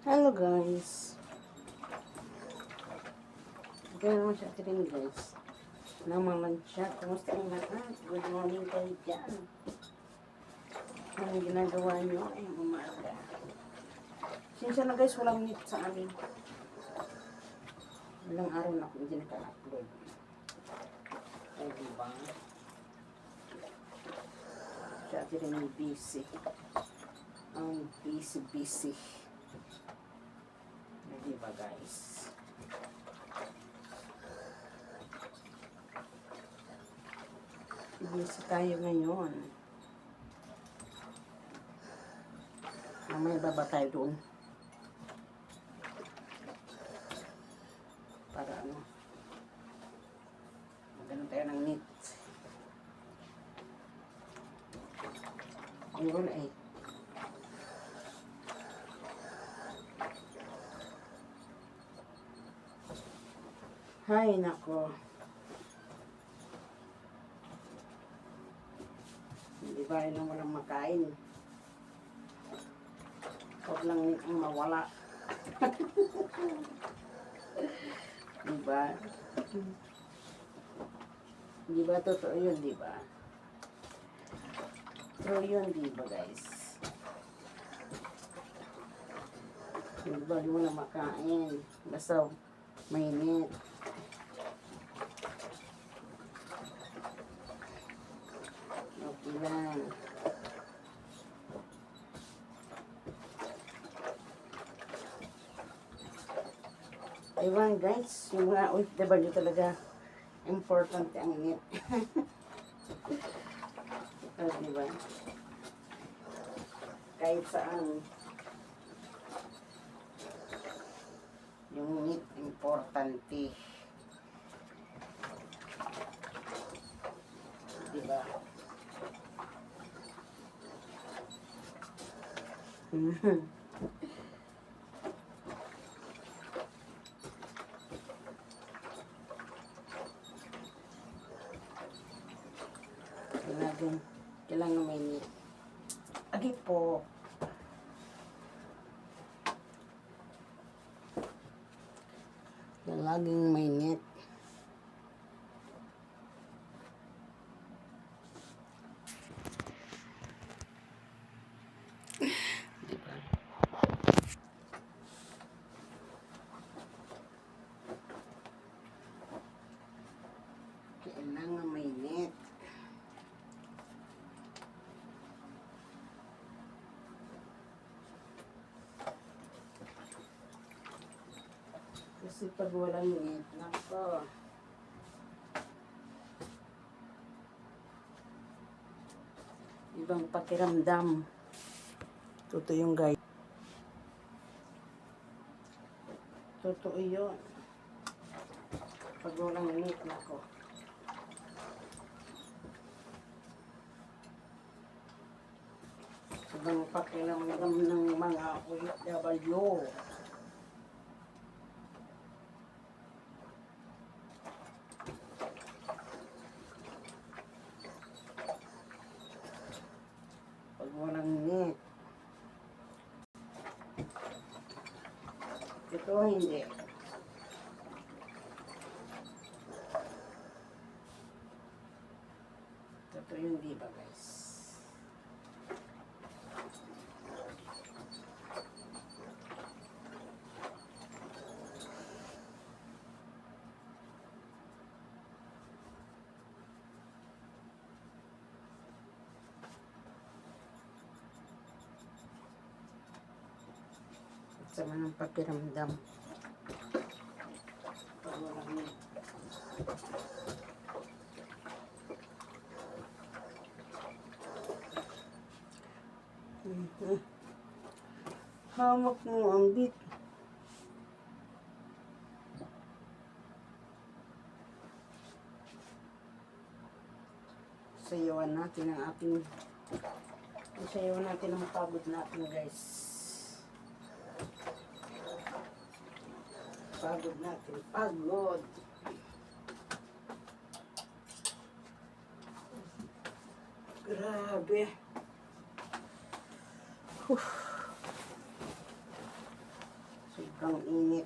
Hello guys. Ito naman siya rin guys. Naman siya. Kumusta ang lahat? Good morning kayo dyan. Anong ginagawa nyo ay umaga. Sinsya na guys, walang meet sa amin. Walang araw na akong hindi naka-upload. Ay diba? Siya rin busy. Ang busy. Diba guys? Busy tayo ngayon. Mamaya baba tayo doon. Para ano? Magano tayo ng meat. Ayun eh. Hay nako. Hindi ba yun ang walang makain? Huwag lang ang mawala. Diba? Diba totoo yun, diba? True yun, diba guys? Diba di mo na makain? Basta mainit. Okay lang. Ayun guys, yung mga OFW talaga important ang init. Diba? Kahit saan yung init importante. Diba? Kailangan may meat. Agi po. Laging may meat. Kailangan may meat. Kasi pag walang meat, nako. Ibang pakiramdam. Totoo yung guys. Totoo yun. Pag walang meat, nako. Ibang pakiramdam ng mga OFW. Pag walang meat. Ito hindi. Ito yung diba guys. Sama ng pakiramdam. Pag walang meat. Hawak mo ang bit. Sayawan natin ang ating sayawan natin ang pagod natin guys. Pagod natin. Pagod. Grabe. Sobrang init.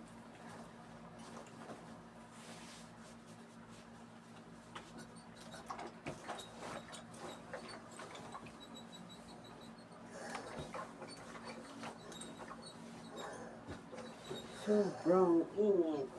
Sobrang init.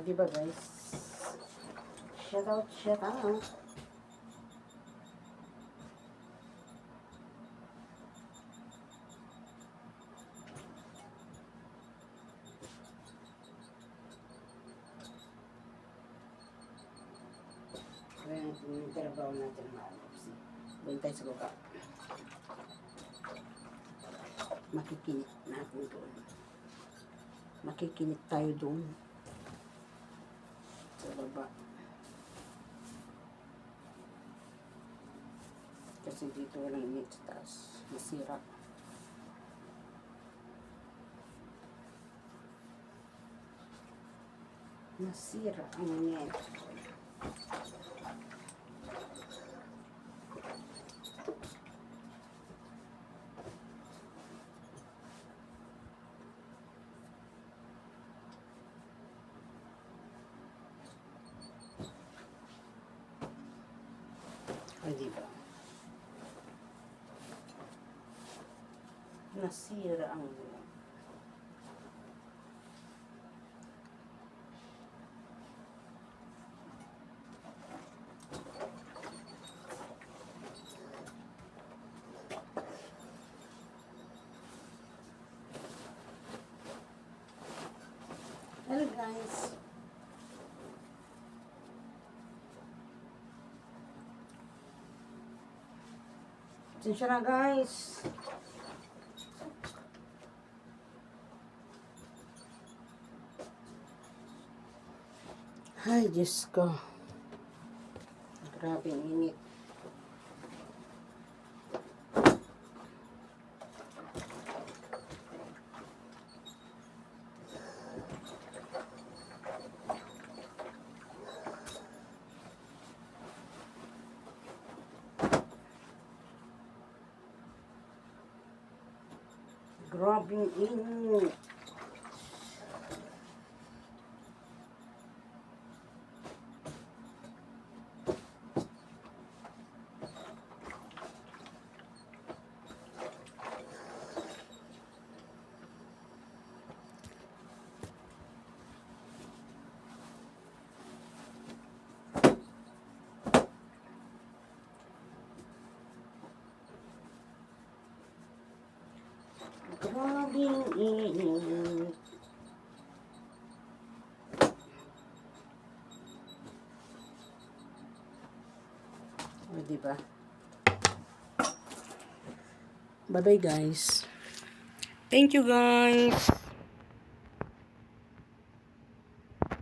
Diba guys? Shout out, shout out. Kaya yung trabaho natin kasi doon tayo sa baba. Makikinit natin doon. Makikinit tayo doon. Sa baba. Kasi dito walang init sa taas. Masira. Masira ang init. Ay, diba? Nasira ang init. Hello guys. Pasensya na guys. Ay, Diyos ko. Grabe ang init. Grabe ang init. Grabe ang init. O, diba? Bye-bye guys. Thank you guys.